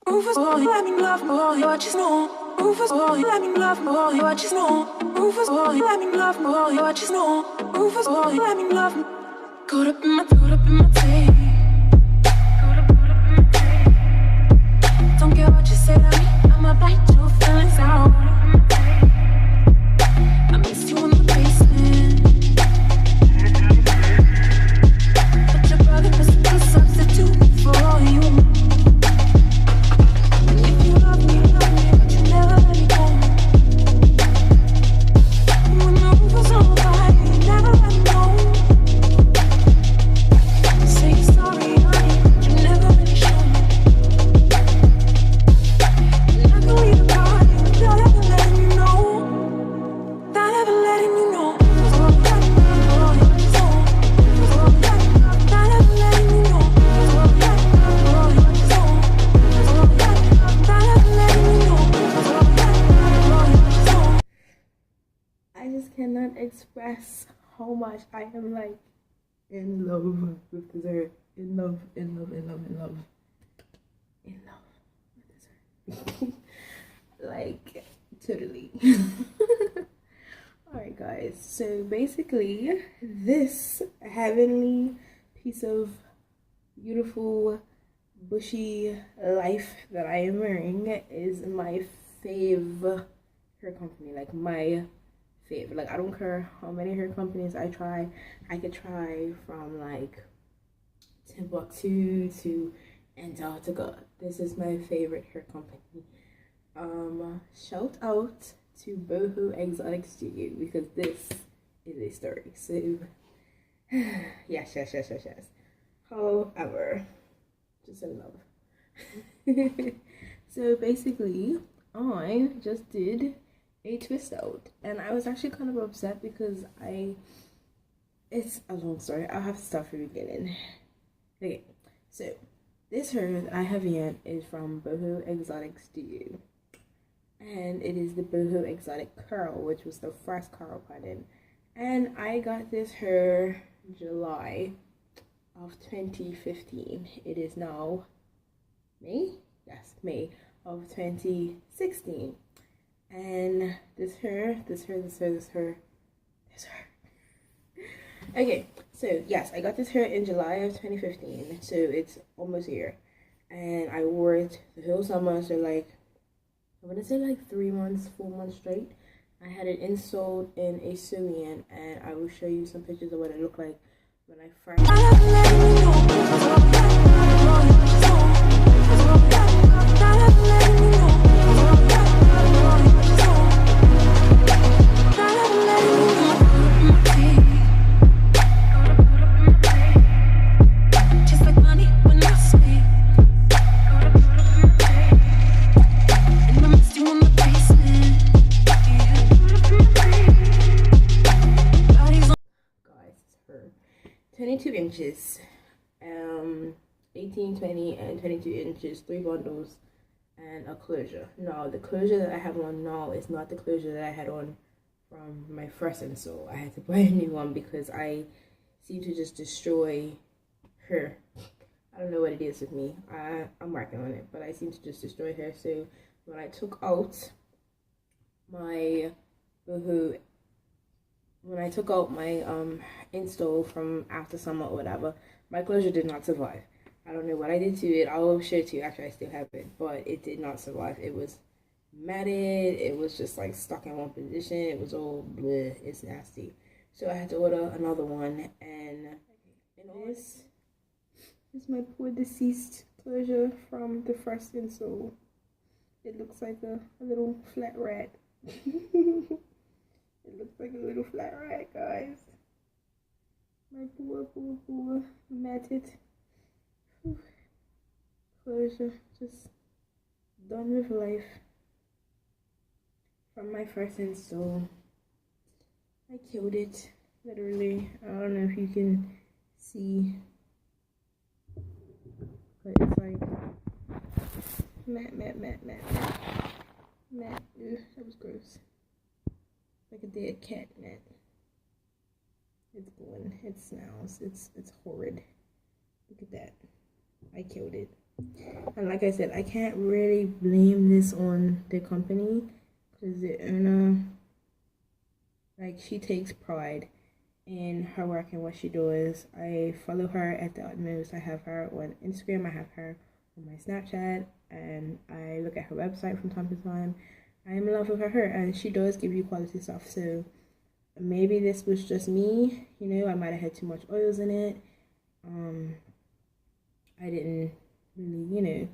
Rufus, boy, let me love, boy, what you know. Rufus, boy, let me love, boy, what you know. Rufus, boy, let me love, boy, what you know. Rufus, boy, let me love. Caught up in my tape. Don't care what you say to me, I'ma bite your feelings out. I miss you in the basement, but your brother was a substitute for you. If you love me, but you never let me go. When the roof was on fire, you never let me know. Say sorry, honey, but you never really show me. And I can leave a party without ever letting you know. Without ever letting you know. Without ever letting you know. I just cannot express how much I am like in love with dessert. In love with dessert. Like totally. Alright guys, so basically this heavenly piece of beautiful bushy life that I am wearing is my fave hair company, like my favorite. Like I don't care how many hair companies I try. I could try from like Timbuktu to Antarctica. This is my favorite hair company. Shout out to Boho Exotic Studio because this is a story. So yes. However, just in love. So basically I just did a twist out and I was actually kind of upset because it's a long story. I'll have to start from the beginning. Okay, so this hair that I have here is from Boho Exotic Studio, and it is the Boho Exotic Curl, which was the first curl pattern. And I got this hair July of 2015. It is now May? Yes, May of 2016. And this hair. Okay, so yes, I got this hair in July of 2015, so it's almost a year. And I wore it the whole summer, so like, I want to say like 3 months, 4 months straight. I had it installed in a sew-in, and I will show you some pictures of what it looked like when I first. 22 inches, 18, 20, and 22 inches, 3 bundles, and a closure. Now, the closure that I have on now is not the closure that I had on from my first install. I had to buy a new one because I seem to just destroy her. I don't know what it is with me. I'm working on it, but I seem to just destroy her. So when I took out my install from after summer or whatever, my closure did not survive. I don't know what I did to it. I'll show it to you after I still have it, but it did not survive. It was matted. It was just like stuck in one position. It was all bleh. It's nasty. So I had to order another one, and this is my poor deceased closure from the first install. It looks like a little flat rat. It looks like a little flat rat, guys. My poor matted closure, just done with life from my first install. I killed it, literally. I don't know if you can see, but it's like matte. Ew, that was gross. Like a dead cat, matte. It's going. It smells. It's horrid. Look at that. I killed it. And like I said, I can't really blame this on the company because the owner, like, she takes pride in her work and what she does. I follow her at the utmost. I have her on Instagram. I have her on my Snapchat, and I look at her website from time to time. I'm in love with her, and she does give you quality stuff. So maybe this was just me. You know, I might have had too much oils in it. I didn't really, you know,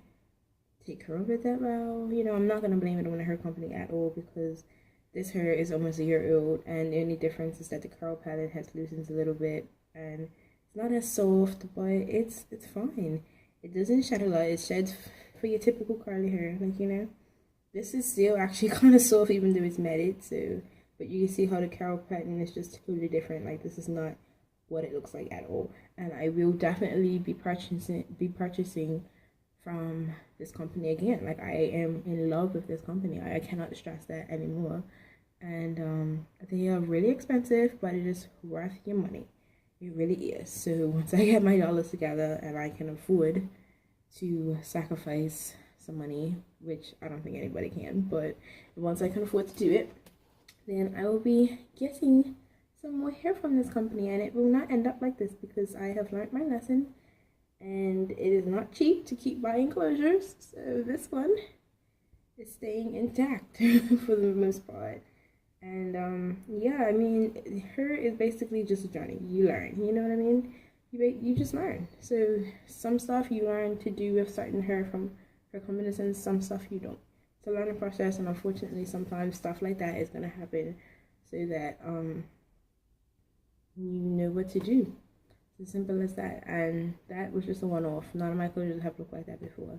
take care of it that well. You know, I'm not gonna blame it on her company at all because this hair is almost a year old, and the only difference is that the curl pattern has loosened a little bit, and it's not as soft, but it's fine. It doesn't shed a lot. It sheds for your typical curly hair, like, you know. This is still actually kind of soft, even though it's matted. So, but you can see how the curl pattern is just totally different. Like, this is not what it looks like at all. And I will definitely be purchasing from this company again. Like, I am in love with this company. I cannot stress that anymore. And they are really expensive, but it is worth your money. It really is. So once I get my dollars together and I can afford to sacrifice some money, which I don't think anybody can, but once I can afford to do it, then I will be getting some more hair from this company, and it will not end up like this because I have learned my lesson, and it is not cheap to keep buying closures. So this one is staying intact for the most part. And yeah, I mean, hair is basically just a journey. You learn, you know what I mean? You just learn. So some stuff you learn to do with certain hair from hair companies, and some stuff you don't. It's a learning process, and unfortunately sometimes stuff like that is gonna happen so that you know what to do. It's as simple as that. And that was just a one-off. None of my clothes have looked like that before.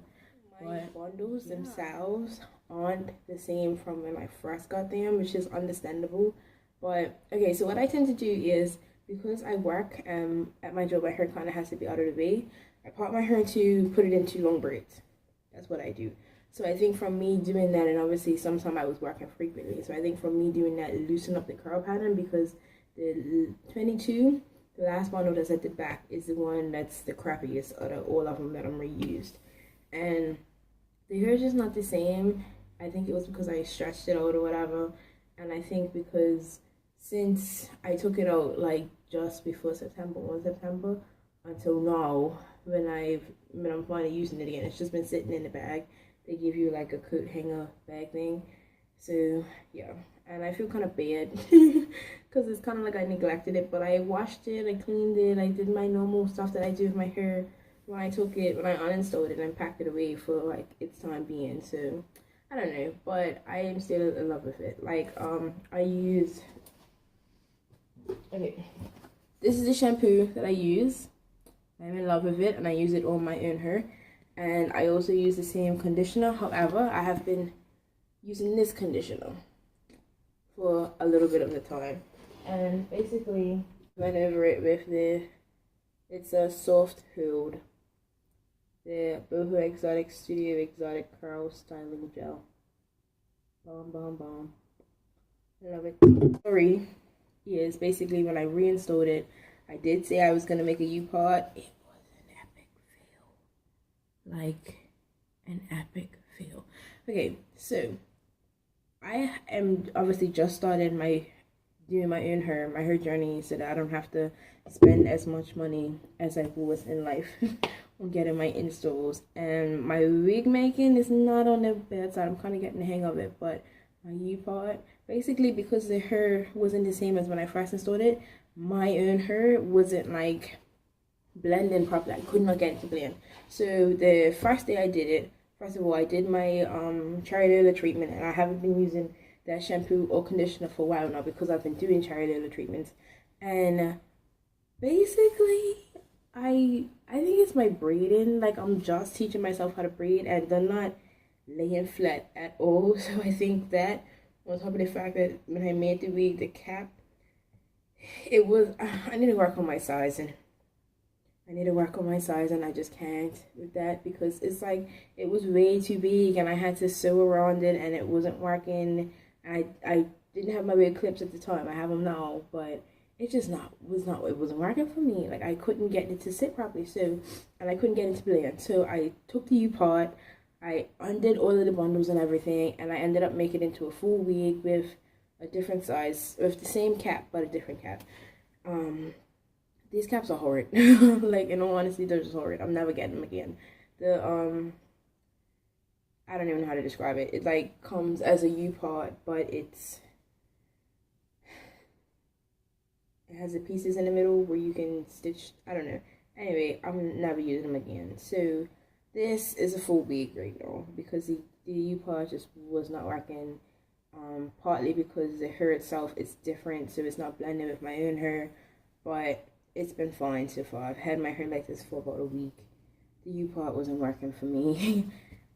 My bundles themselves aren't the same from when I first got them, which is understandable. But okay, so what I tend to do is, because I work at my job, my hair kind of has to be out of the way. I part my hair to put it into long braids. That's what I do. So I think from me doing that, and obviously sometimes I was working frequently, so I think from me doing that, loosen up the curl pattern, because the 22, the last bundle that's at the back, is the one that's the crappiest out of all of them that I'm reused. And the hair is just not the same. I think it was because I stretched it out or whatever. And I think because since I took it out like just before September, 1 September, until now, when I'm finally using it again, it's just been sitting in the bag. They give you like a coat hanger bag thing. So yeah, and I feel kind of bad because it's kind of like I neglected it, but I washed it, I cleaned it, I did my normal stuff that I do with my hair when I uninstalled it and packed it away for like its time being. So I don't know, but I am still in love with it. Like I use, okay, this is the shampoo that I use. I'm in love with it, and I use it on my own hair. And I also use the same conditioner. However, I have been using this conditioner for a little bit of the time, and basically went over it with it's a soft hold, the Boho Exotic Curl styling gel. Bomb, bomb, bomb. I love it. Sorry, is basically when I reinstalled it, I did say I was gonna make a U-part. It was an epic fail. Like an epic fail. Okay, so I am obviously just started doing my own hair, my hair journey, so that I don't have to spend as much money as I was in life on getting my installs. And my wig making is not on the bad side. I'm kind of getting the hang of it, but my U-part, basically because the hair wasn't the same as when I first installed it, my own hair wasn't like blending properly. I could not get it to blend. So the first day I did it, first of all, I did my cherry oil treatment, and I haven't been using that shampoo or conditioner for a while now because I've been doing cherry oil treatments. And basically, I think it's my braiding. Like, I'm just teaching myself how to braid, and they're not laying flat at all. So I think that, on top of the fact that when I made the wig, the cap, it was, I need to work on my sizing. And I just can't with that, because it's like it was way too big and I had to sew around it and it wasn't working. I didn't have my wig clips at the time. I have them now, but it just it wasn't working for me. Like I couldn't get it to sit properly, so, and I couldn't get it to blend. So I took the U-part, I undid all of the bundles and everything, and I ended up making it into a full wig with a different size, with the same cap but a different cap. These caps are horrid. Like, in all honesty, they're just horrid. I'm never getting them again. The I don't even know how to describe it. It like comes as a U-part, but it has the pieces in the middle where you can stitch. I don't know. Anyway, I'm never using them again. So this is a full wig right now because the U-part just was not working. Partly because the hair itself is different, so it's not blending with my own hair, but it's been fine so far. I've had my hair like this for about a week. The U-part wasn't working for me.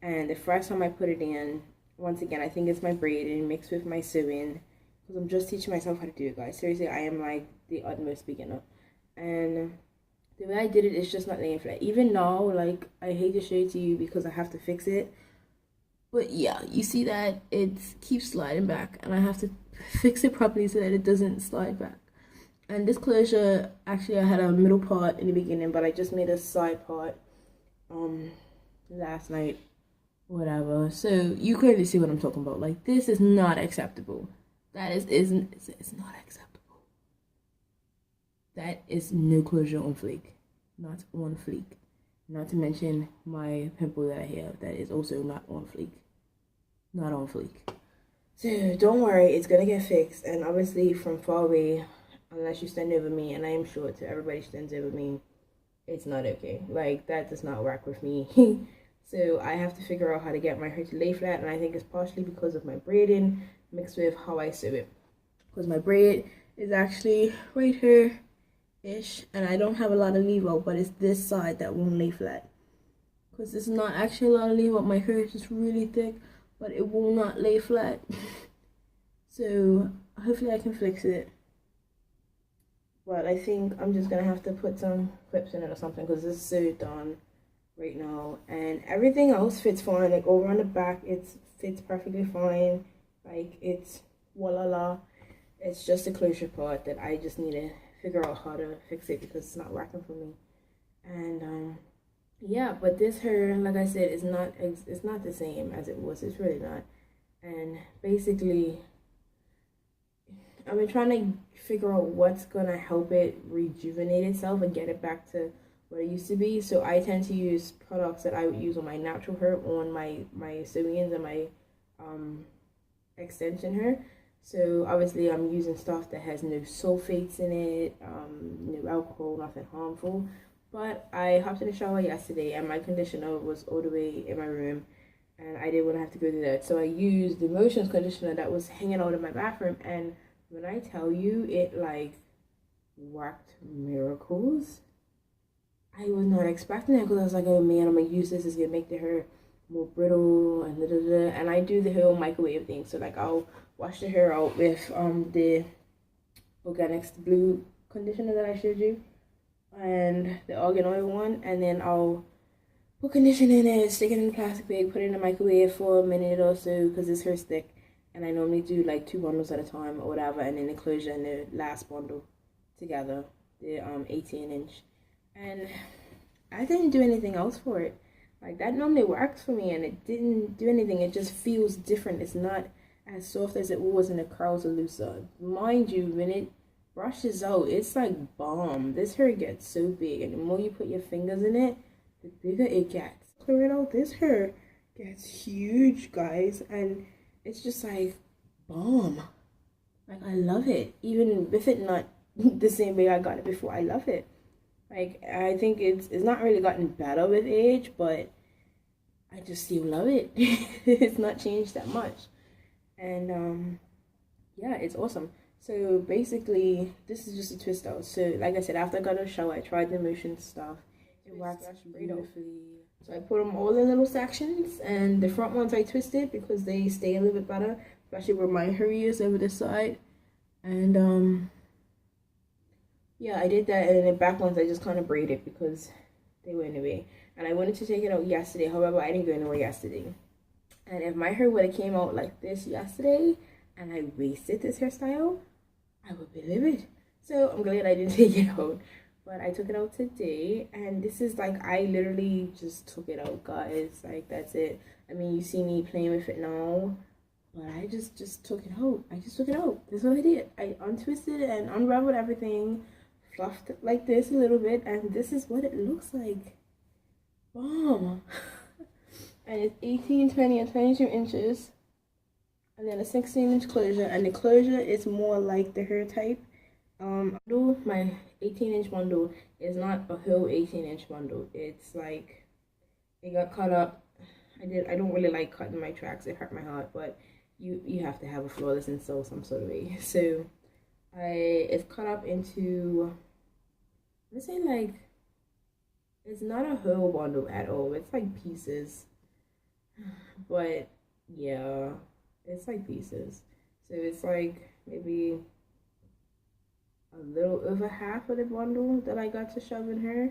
And the first time I put it in, once again, I think it's my braiding mixed with my sewing, because I'm just teaching myself how to do it, guys. Seriously, I am like the utmost beginner. And the way I did it is just not laying flat. Even now, like, I hate to show it to you because I have to fix it. But yeah, you see that it keeps sliding back, and I have to fix it properly so that it doesn't slide back. And this closure, actually I had a middle part in the beginning, but I just made a side part last night, whatever. So you clearly see what I'm talking about. Like, this is not acceptable. That it's not acceptable. That is no closure on fleek. Not on fleek. Not to mention my pimple that I have that is also not on fleek. Not on fleek. So don't worry, it's gonna get fixed. And obviously from far away, unless you stand over me, and I am sure to everybody stands over me, it's not okay. Like, that does not work with me. So I have to figure out how to get my hair to lay flat, and I think it's partially because of my braiding mixed with how I sew it. Because my braid is actually right here ish, and I don't have a lot of leave out, but it's this side that won't lay flat. Because there's not actually a lot of leave out. My hair is just really thick, but it will not lay flat. So hopefully I can fix it. But I think I'm just gonna have to put some clips in it or something, because this is so done right now, and everything else fits fine. Like, over on the back, it fits perfectly fine. Like, it's voila. It's just the closure part that I just need to figure out how to fix it because it's not working for me. And yeah, but this hair, like I said, is not, it's not the same as it was. It's really not. And basically, I've been trying to figure out what's gonna help it rejuvenate itself and get it back to what it used to be. So I tend to use products that I would use on my natural hair, on my sew-ins and my extension hair. So obviously I'm using stuff that has no sulfates in it, no alcohol, nothing harmful. But I hopped in the shower yesterday and my conditioner was all the way in my room, and I didn't want to have to go to that. So I used the Motions conditioner that was hanging out in my bathroom, and when I tell you, it like worked miracles. I was not expecting it, because I was like, oh man, I'm gonna use this, it's gonna make the hair more brittle and and I do the whole microwave thing. So like, I'll wash the hair out with the Organics blue conditioner that I showed you, and the argan oil one, and then I'll put conditioner in it, stick it in a plastic bag, put it in the microwave for a minute or so, because this hair's thick, and I normally do like 2 bundles at a time or whatever, and then the closure and the last bundle together, the 18-inch. And I didn't do anything else for it. Like, that normally works for me, and it didn't do anything. It just feels different. It's not as soft as it was, and the curls are looser. Mind you, when it brushes out, it's like bomb. This hair gets so big, and the more you put your fingers in it, the bigger it gets. Clear it out. This hair gets huge, guys, and it's just like bomb. Like, I love it. Even with it not the same way I got it before, I love it. Like, I think it's not really gotten better with age, but I just still love it. It's not changed that much. And yeah, it's awesome. So basically, this is just a twist out. So like I said, after I got out of the shower, I tried the Motion stuff. It works beautifully. So I put them all in little sections, and the front ones I twisted because they stay a little bit better, especially where my hair is over this side. And yeah, I did that, and then the back ones I just kind of braided because they were in the way. And I wanted to take it out yesterday, however, I didn't go anywhere yesterday. And if my hair would have came out like this yesterday, and I wasted this hairstyle, I would be livid. So I'm glad I didn't take it out. But I took it out today, and this is like, I literally just took it out, guys. Like, that's it. I mean, you see me playing with it now, but I just took it out. I just took it out. That's what I did. I untwisted and unraveled everything, fluffed it like this a little bit, and this is what it looks like. Bomb. And it's 18, 20, and 22 inches. And then a 16-inch closure, and the closure is more like the hair type. My 18-inch bundle is not a whole 18-inch bundle. It's like, it got cut up. I don't really like cutting my tracks. It hurt my heart, but you have to have a flawless install some sort of way. So it's cut up into, let's say, like, it's not a whole bundle at all. It's like pieces, but yeah, it's like pieces. So it's like maybe a little over half of the bundle that I got to shove in her.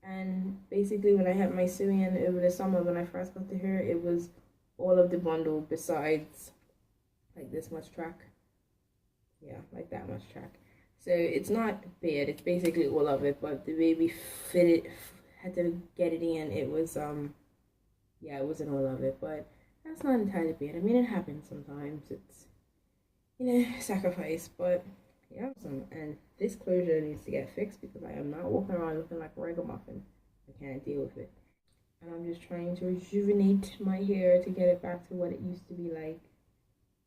And basically, when I had my sewing in over the summer, when I first got to her, it was all of the bundle besides like this much track. Yeah, like that much track. So it's not bad. It's basically all of it, but the way we had to get it in, it was yeah, it wasn't all of it, but that's not entirely bad. I mean, it happens sometimes. It's, you know, sacrifice, but yeah. And this closure needs to get fixed because I am not walking around looking like a ragamuffin. I can't deal with it. And I'm just trying to rejuvenate my hair to get it back to what it used to be like,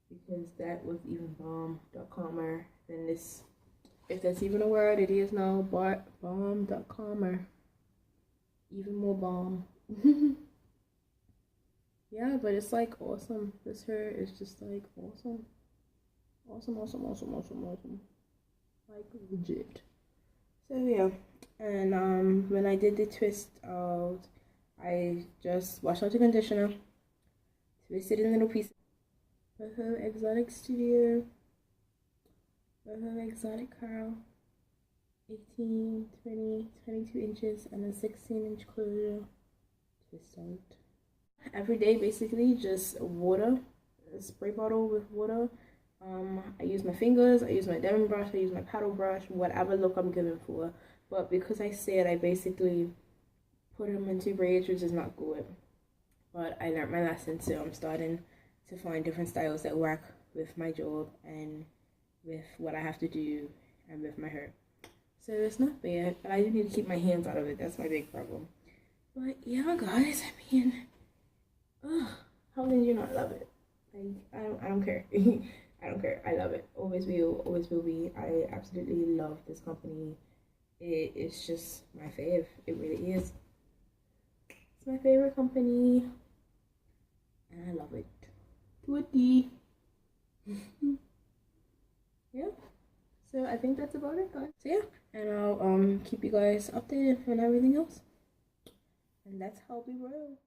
because that was even bomb.comer than this. If that's even a word, it is now. Bomb.comer. Even more bomb. Yeah, but it's like awesome. This hair is just like awesome. Awesome. Like legit. So yeah. And when I did the twist out, I just washed out the conditioner, twisted in little pieces. Boho Exotic Studio. Boho Exotic Curl. 18, 20, 22 inches and a 16-inch closure. Twist out. Every day, basically, just water, a spray bottle with water. I use my fingers, I use my diamond brush, I use my paddle brush, whatever look I'm going for. But because I said I basically put them into braids, which is not good. But I learned my lesson, so I'm starting to find different styles that work with my job and with what I have to do and with my hair. So it's not bad, but I do need to keep my hands out of it. That's my big problem. But yeah, guys, I mean, how can you not love it? Like, I don't care. I don't care. I love it. Always will be. I absolutely love this company. It's just my fave. It really is. It's my favorite company, and I love it to a T. Yeah. So I think that's about it, guys. So yeah, and I'll keep you guys updated on everything else. And that's how we roll.